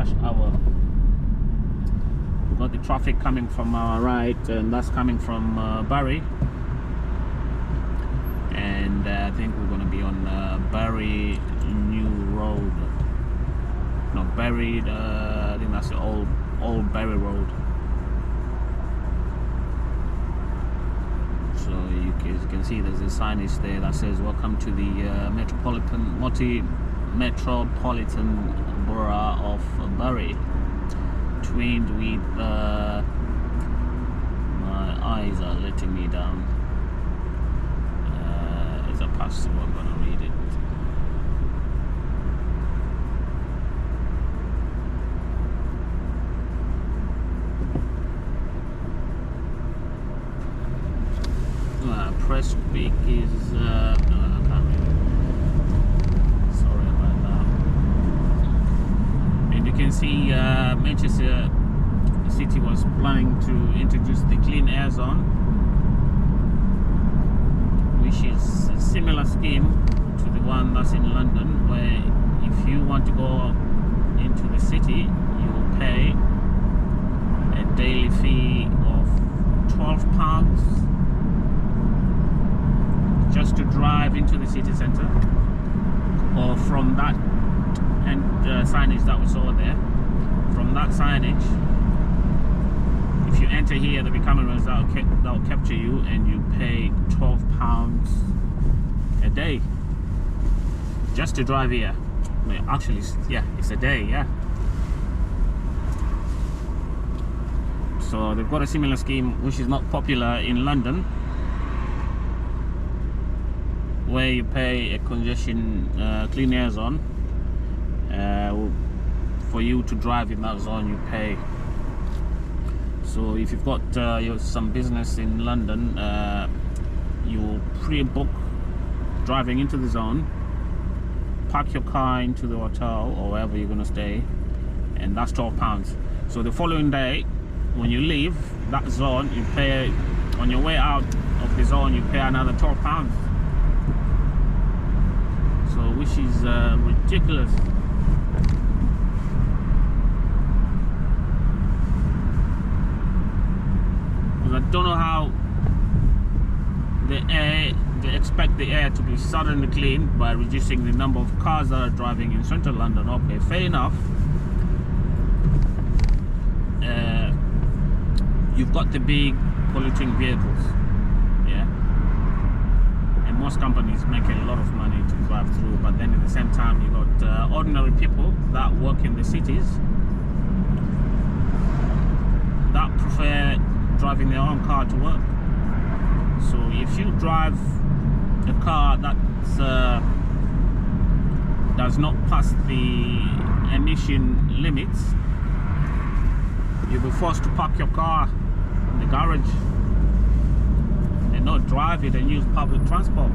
rush hour. We've got the traffic coming from our right, and that's coming from Barry. And I think we're going to be on Barry New Road. No, Barry, I think that's the old Barry Road. So you can see there's a signage there that says welcome to the Metropolitan Borough of Barry. Twinned with my eyes are letting me down. As I pass through, I'm gonna read it. Prestwick is no, I can't read it. Sorry about that. And you can see Manchester City was planning to introduce the clean air zone, which is a similar scheme to the one that's in London, where if you want to go into the city, you will pay a daily fee of £12 just to drive into the city centre, or from that and signage that we saw there. From that signage, if you enter here, there'll be cameras that will capture you, and you pay £12 a day just to drive here. Well, actually, yeah, it's a day, yeah. So they've got a similar scheme which is not popular in London, where you pay a congestion clean air zone. For you to drive in that zone, you pay. So if you've got some business in London, you will pre-book driving into the zone, park your car into the hotel or wherever you're going to stay, and that's £12. So the following day, when you leave that zone, you pay. On your way out of the zone, you pay another £12. So which is ridiculous. I don't know how they expect the air to be suddenly clean by reducing the number of cars that are driving in central London. Okay, fair enough. You've got the big polluting vehicles, yeah, and most companies make a lot of money to drive through, but then at the same time you got ordinary people that work in the cities that prefer driving their own car to work. So if you drive a car that does not pass the emission limits, you'll be forced to park your car in the garage and not drive it and use public transport.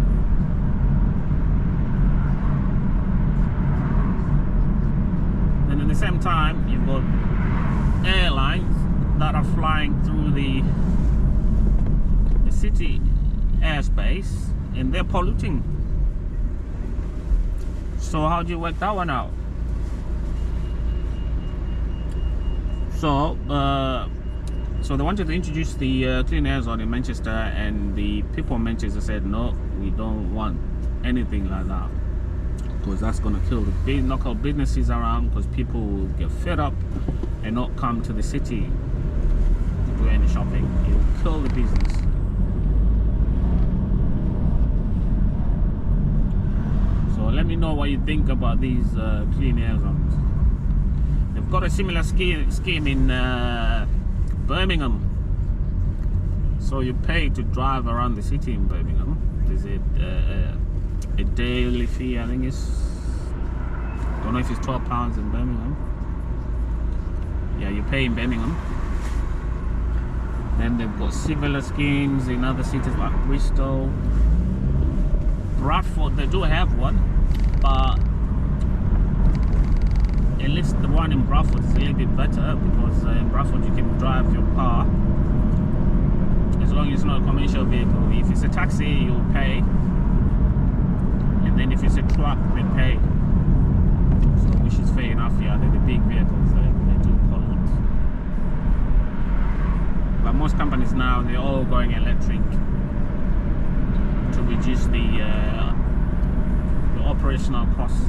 And at the same time, you've got airlines that are flying through the city airspace, and they're polluting. So how do you work that one out? So so they wanted to introduce the clean air zone in Manchester, and the people in Manchester said no, we don't want anything like that, because that's going to kill the big local businesses around, because people will get fed up and not come to the city to do any shopping. It will kill the business. So let me know what you think about these clean air zones. They've got a similar scheme in Birmingham. So you pay to drive around the city in Birmingham. There's a daily fee, I think it's, don't know if it's £12 in Birmingham. Yeah, you pay in Birmingham. Then they've got similar schemes in other cities like Bristol, Bradford. They do have one, but at least the one in Bradford is a little bit better, because in Bradford you can drive your car as long as it's not a commercial vehicle. If it's a taxi, you'll pay, and then if it's a truck, they pay. So which is fair enough. Yeah, they're the big vehicles there. now they're all going electric to reduce the operational costs.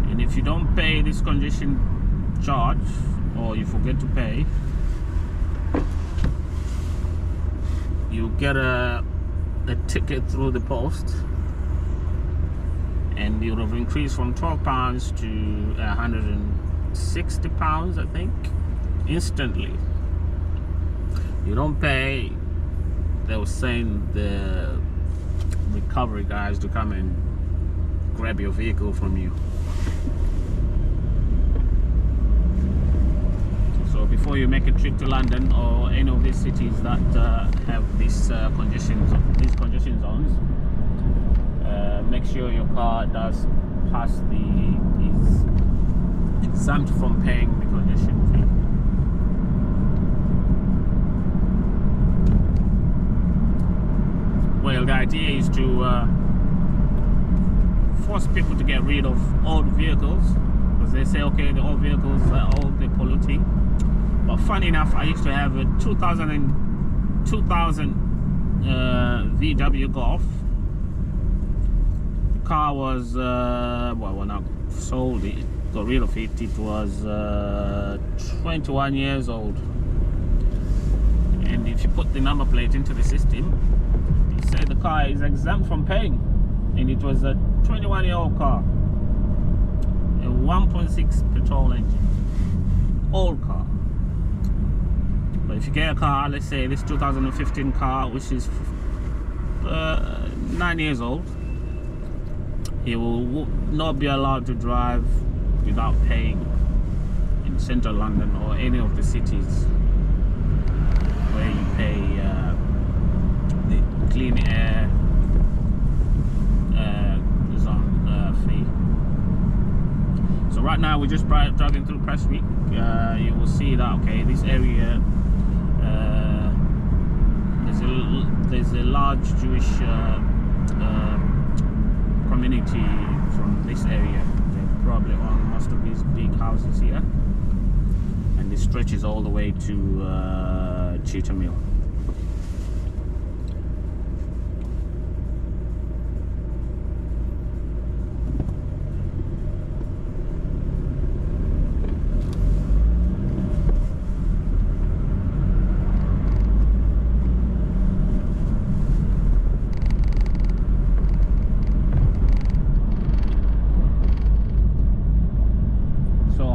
And if you don't pay this congestion charge, or you forget to pay, you get a ticket through the post, and it would have increased from £12 to £160, I think, instantly. You don't pay, they were saying the recovery guys to come and grab your vehicle from you. So before you make a trip to London or any of these cities that have these congestion zones, make sure your car does pass is exempt from paying the congestion fee. Well, the idea is to force people to get rid of old vehicles, because they say, okay, the old vehicles are all the polluting. But funny enough, I used to have a 2000 VW Golf. The car was, well, when I sold it, got rid of it, it was 21 years old. And if you put the number plate into the system, it said the car is exempt from paying. And it was a 21-year-old car, a 1.6 petrol engine, old car. But if you get a car, let's say this 2015 car, which is 9 years old, you will not be allowed to drive without paying in central London or any of the cities where you pay the clean air zone fee. So right now we're just driving through Prestwick. You will see that, okay, this area, there's a large Jewish community from this area. They probably own most of these big houses here, and it stretches all the way to Cheetham Hill.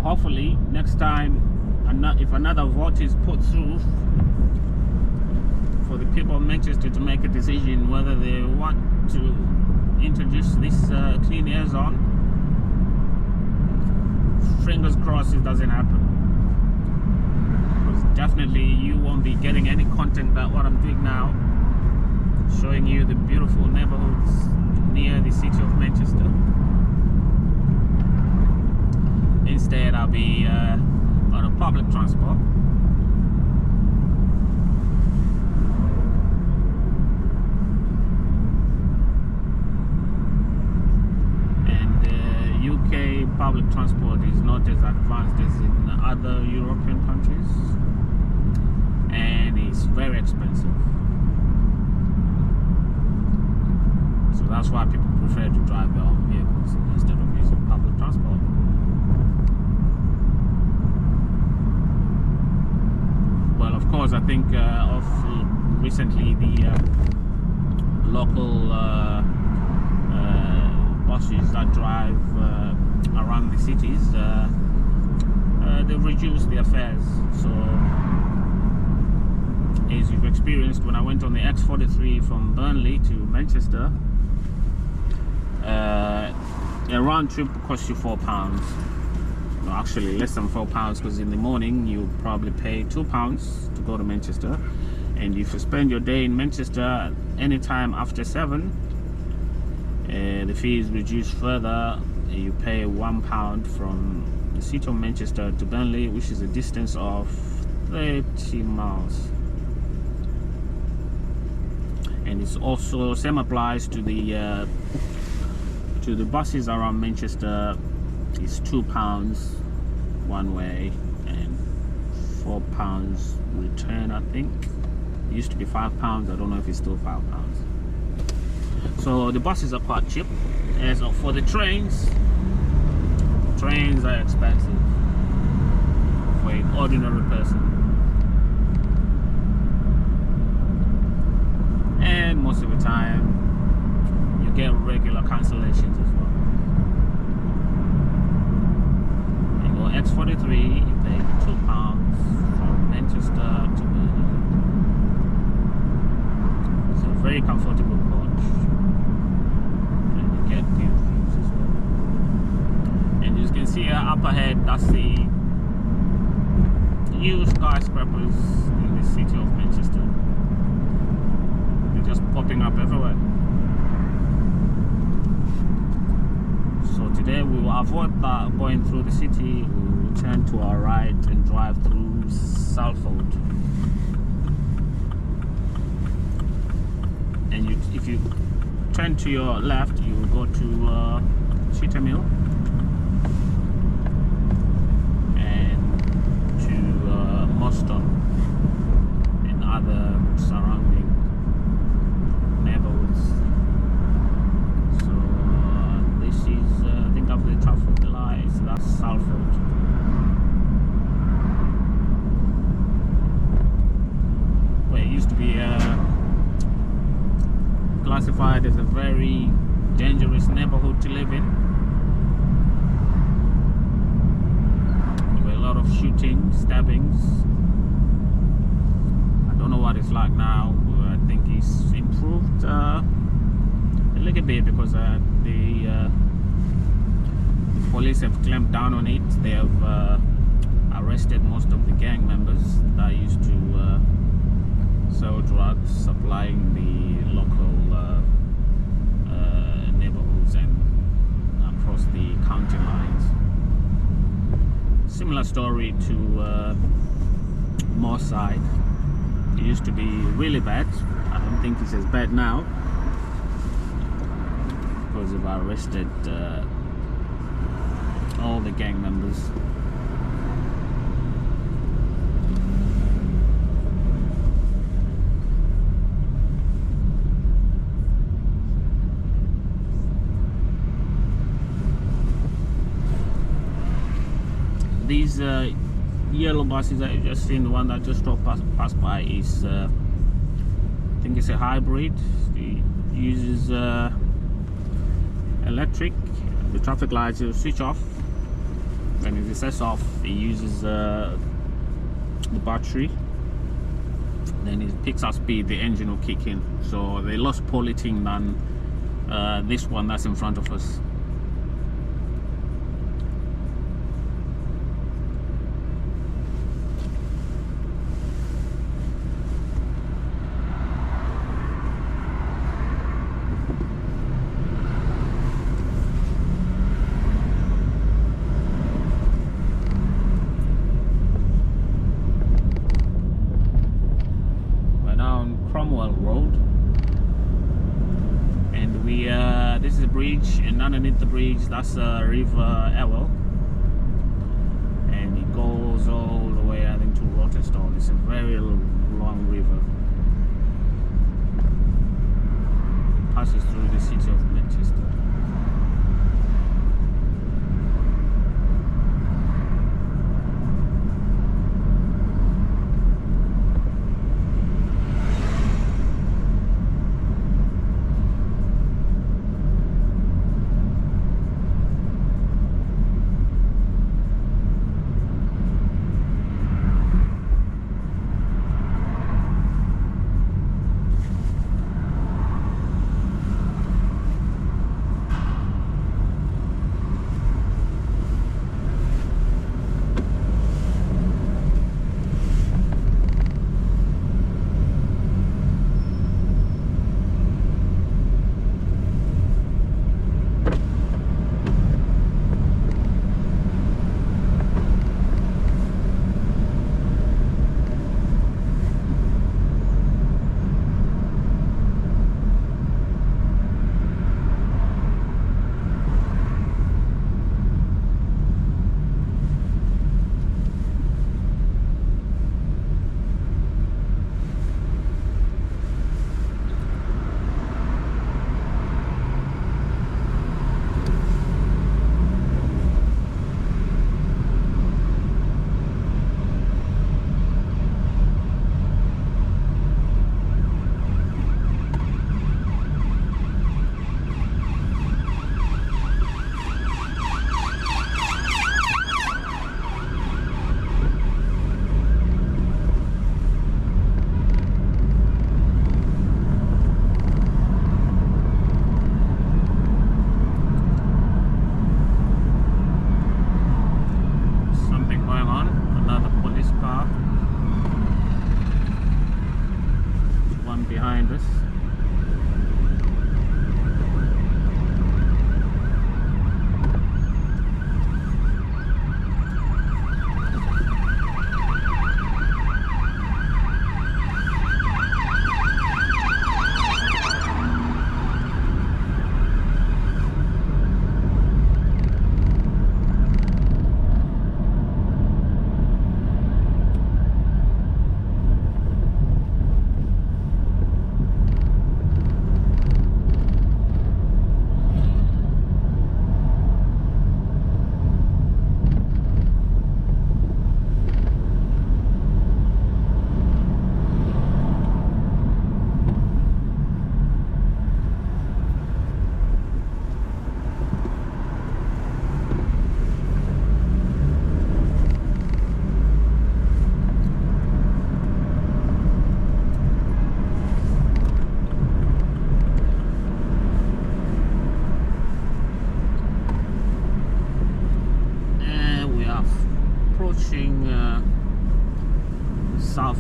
Hopefully next time, if another vote is put through for the people of Manchester to make a decision whether they want to introduce this clean air zone, fingers crossed it doesn't happen, because definitely you won't be getting any content like what I'm doing now, showing you the beautiful neighborhoods near the city of Manchester. Instead, I'll be on a public transport. And UK public transport is not as advanced as in other European countries, and it's very expensive. So that's why people prefer to drive their own vehicles instead of using public transport. Well, of course, I think of recently the local buses that drive around the cities, they've reduced their fares. So, as you've experienced, when I went on the X43 from Burnley to Manchester, a round trip cost you £4. No, actually less than £4, because in the morning you probably pay £2 to go to Manchester, and if you spend your day in Manchester anytime after 7, the fee is reduced further. You pay £1 from the city of Manchester to Burnley, which is a distance of 30 miles. And it's also same applies to the buses around Manchester. It's £2 one way and £4 return, I think. It used to be £5. I don't know if it's still £5. So the buses are quite cheap. As for the trains are expensive for an ordinary person, and most of the time you get regular cancellations as well. You go X43, you pay £2 from Manchester to Birmingham. It's a very comfortable coach, and you get good views as well. And you can see up ahead, that's the new skyscrapers in the city of Manchester. They're just popping up everywhere. So today we will avoid that going through the city. We will turn to our right and drive through Salford. And if you turn to your left, you will go to Cheetham Hill and to Moston and other surrounding neighborhoods. So this is, I think, after the traffic lights, that's Salford. Well, it used to be classified as a very dangerous neighborhood to live in. There were a lot of shootings, stabbings. I don't know what it's like now. I think it's improved a little bit because the police have clamped down on it. They have arrested most of the gang members that used to sell drugs, supplying the local neighborhoods and across the county lines. Similar story to Moorside. It used to be really bad. I don't think it's as bad now because they've arrested all the gang members. These yellow buses that you just seen, the one that just passed by, is I think it's a hybrid. It uses electric. The traffic lights will switch off, and if it sets off, it uses the battery. Then it picks up speed, the engine will kick in. So they lost polluting than this one that's in front of us. This is a bridge, and underneath the bridge, that's River Ewell, and it goes all the way, I think, to Rotterdam. It's a very long river. It passes through the city of Manchester.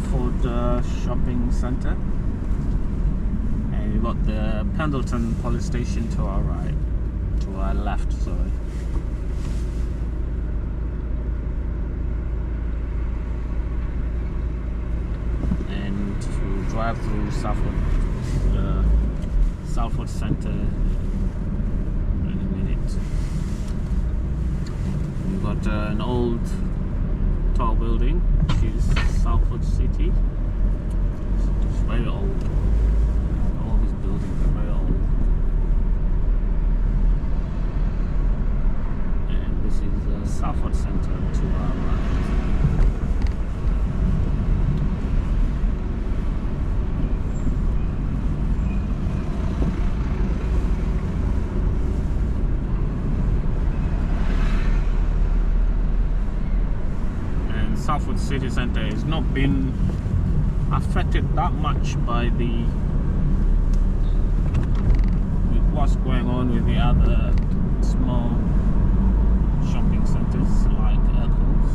Salford shopping centre, and you've got the Pendleton police station to our right, to our left, sorry. And we'll drive through Salford Centre in a minute. We've got an old tall building, which is Salford City. It's very old. All these buildings are very old. And this is Salford Centre to our right. Salford City Centre has not been affected that much by with what's going on with the other small shopping centres like Eccles.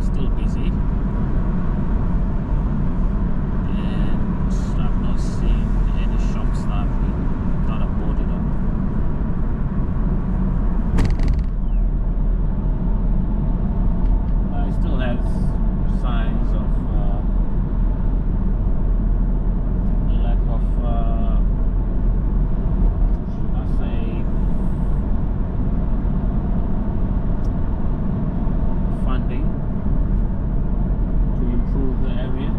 Still busy, and I've not seen any shops that are boarded up. Still has signs of lack of, should I say, funding to improve the area.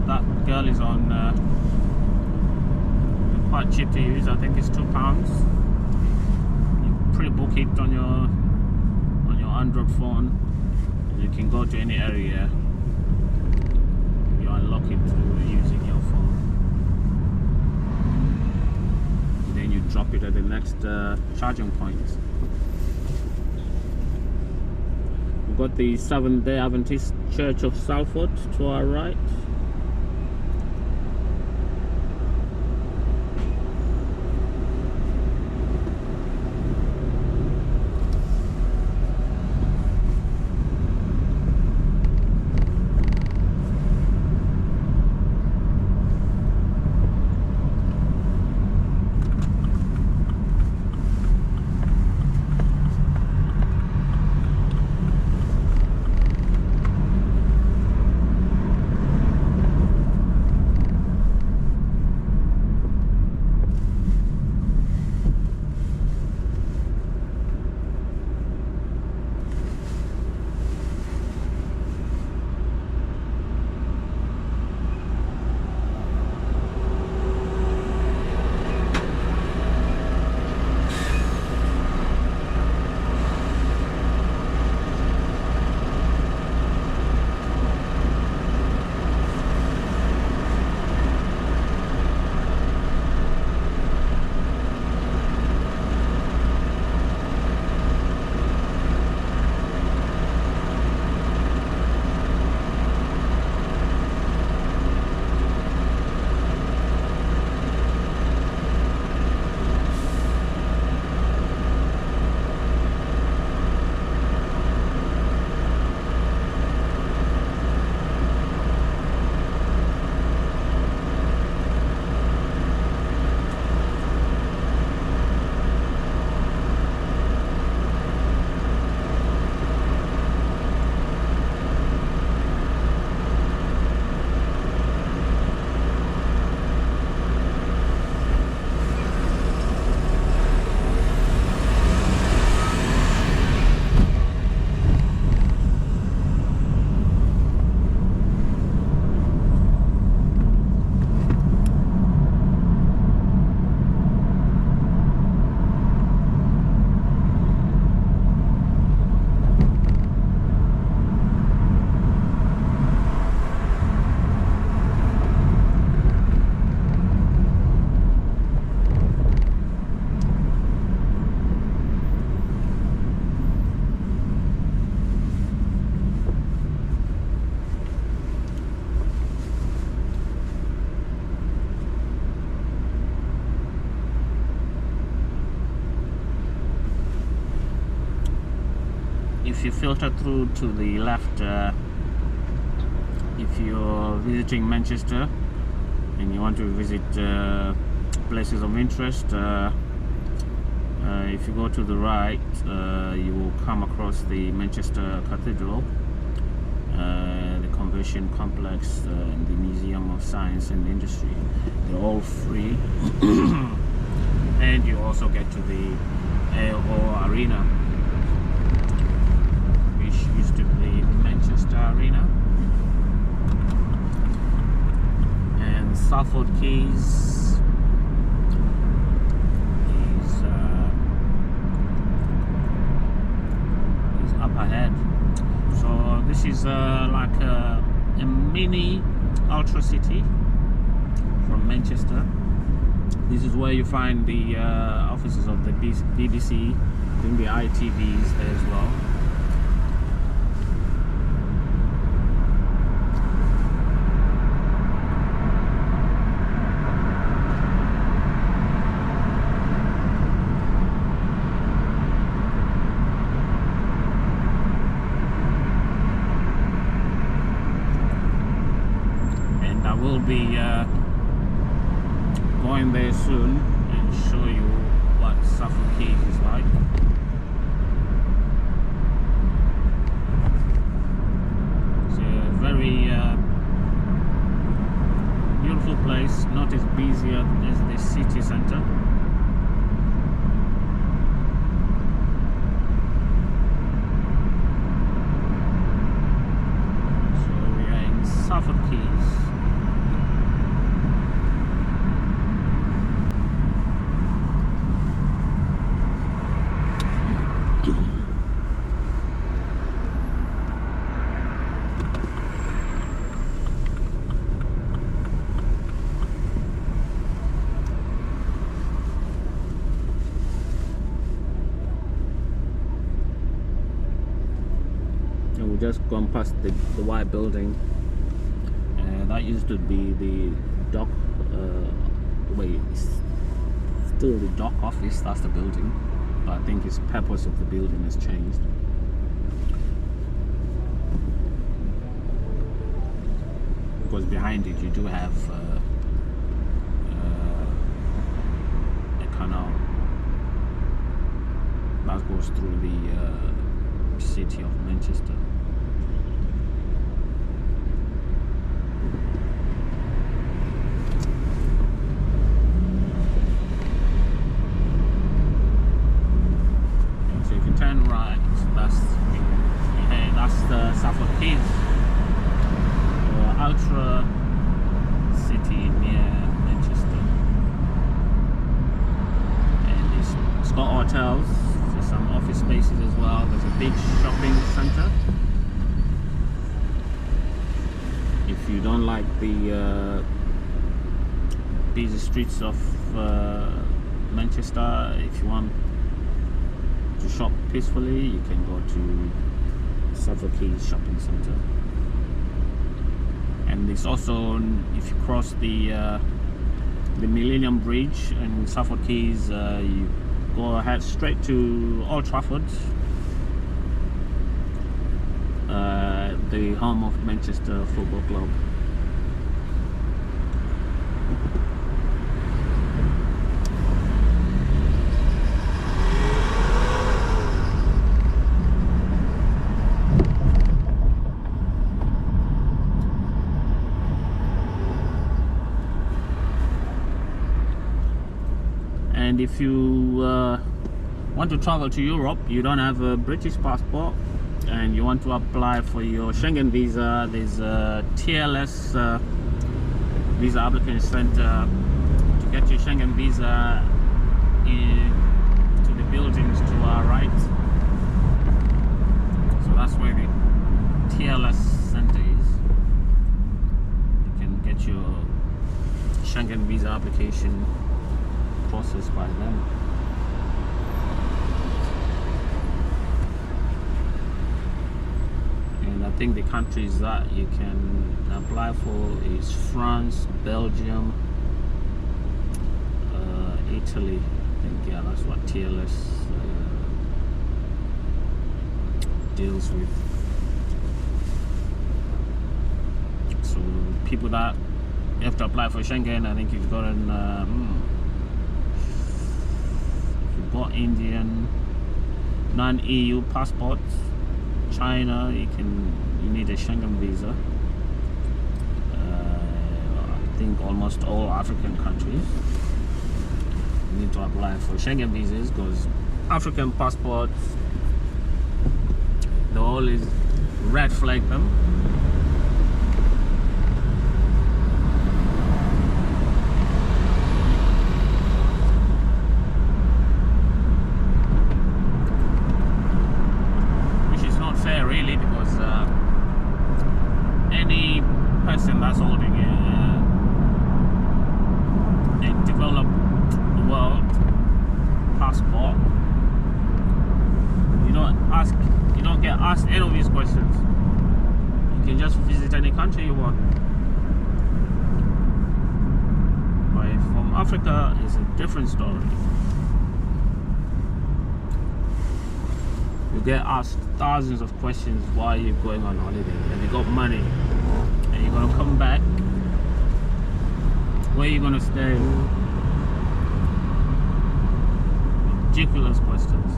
That girl is on quite cheap to use. I think it's £2. You pre-book it on your Android phone, and you can go to any area. You unlock it through using your phone, and then you drop it at the next charging point. We've got the Seventh-day Adventist Church of Salford to our right. filter through to the left if you're visiting Manchester and you want to visit places of interest. If you go to the right, you will come across the Manchester Cathedral, the Convention Complex, and the Museum of Science and Industry. They're all free. And you also get to the AO Arena, which used to be the Manchester Arena. And Salford Quays up ahead. So this is like a mini ultra city from Manchester. This is where you find the offices of the BBC, then the ITVs there as well. Will be going there soon and show you what Salford Quays is like. It's a very beautiful place, not as busy as the city center. So we are in Salford Quays. We just gone past the white building. That used to be the dock. Wait, it's still the dock office. That's the building, but I think its purpose of the building has changed. Because behind it, you do have a canal that goes through the city of Manchester. So if you turn right, that's the Salford Quays, ultra city near Manchester, and it's got hotels, some office spaces as well. There's a big shopping center. If you don't like the busy streets of Manchester, if you want to shop peacefully, you can go to Salford Quays Shopping Center. And it's also, if you cross the Millennium Bridge in Salford Quays, you go ahead straight to Old Trafford, the home of Manchester Football Club. And if you want to travel to Europe, you don't have a British passport, and you want to apply for your Schengen visa, there's a TLS visa applicant center to get your Schengen visa to the buildings to our right. So that's where the TLS center is. You can get your Schengen visa application processed by them. And I think the countries that you can apply for is France, Belgium, Italy. I think, yeah, that's what TLS deals with. So people that you have to apply for Schengen, I think you've got you've got Indian non-EU passports. China, you need a Schengen visa. I think almost all African countries you need to apply for Schengen visas, because African passports, they always red flag them. Which is not fair really, because any person that's holding a developed world passport, you don't get asked any of these questions. You can just visit any country you want. But from Africa, it's a different story. You get asked thousands of questions while you're going on holiday, and you got money, and you're gonna come back. Where are you gonna stay? Ridiculous questions.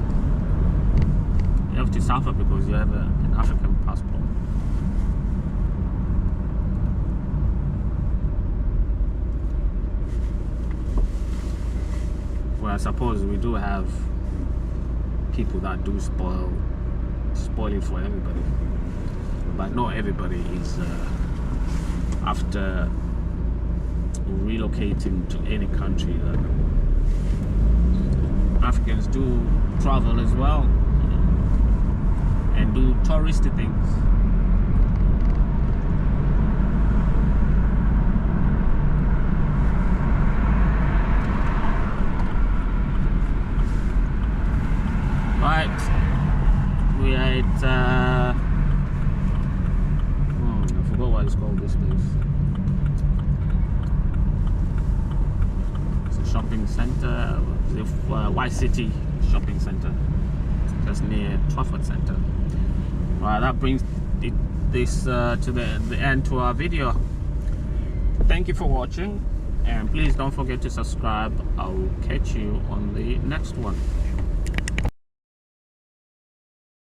You have to suffer because you have an African passport. Well, I suppose we do have people that do spoil it for everybody, but not everybody is after relocating to any country. Africans do travel as well and do touristy things. Right, we are at I forgot what it's called, this place. It's a shopping center, White City shopping center, just near Trafford Center. Right, that brings this to the end to our video. Thank you for watching, and please don't forget to subscribe. I'll catch you on the next one.